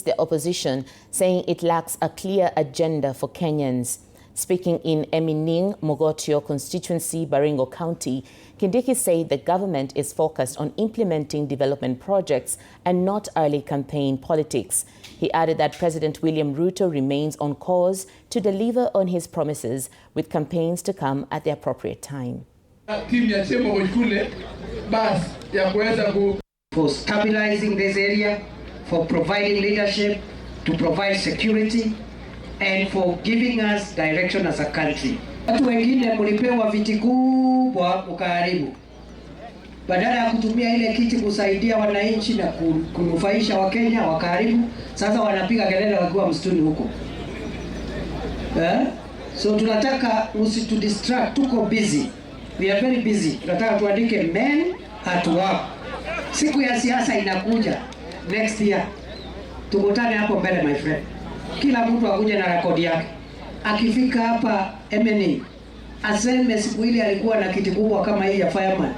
criticized the opposition, saying it lacks a clear agenda for Kenyans. Speaking in Emining, Mogotio constituency, Baringo County, Kindiki said the government is focused on implementing development projects and not early campaign politics. He added that President William Ruto remains on course to deliver on his promises, with campaigns to come at the appropriate time. For stabilizing this area, for providing leadership, to provide security, and for giving us direction as a country. Watu wengine mlipewa viti kubwa mkaharibu. Badala ya kutumia ile kiti kusaidia wananchi na kunufaisha Wakenya, wakaharibu. Sasa wanapiga kelele wakiwa msituni huko. So tunataka usitu distract, tuko busy. We are very busy. Tunataka tuandike men at work. Siku ya siasa inakuja next year. Tukutane hapo mbele, my friend. Kila mtu akuje na rekodi yake. Akifika hapa MNA, aseme siku ile alikuwa na kiti kubwa kama hii ya fireman.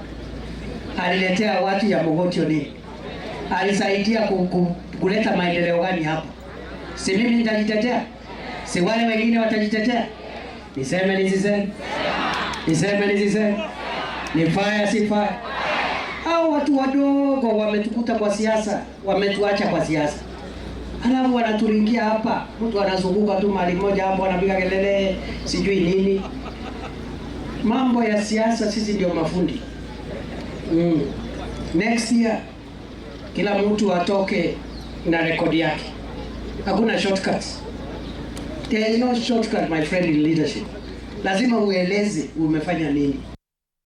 Aliletea watu ya Mogotio nini? Alisaidia kuleta maendeleo gani hapa? Si mimi nitajitetea? Si wale wengine watajitetea? Niseme nisiseme? Niseme nisiseme? Ni fire si fire? Hao watu wadogo wametukuta kwa siasa, wametuacha kwa siasa. Halafu wanaturingia hapa, mtu anazunguka tu mahali moja hapo anapiga kelele sijui nini. Mambo ya siasa sisi ndio mafundi. Next year kila mtu atoke na rekodi yake. Hakuna shortcuts. There is no shortcut, my friend, in leadership. Lazima ueleze umefanya nini.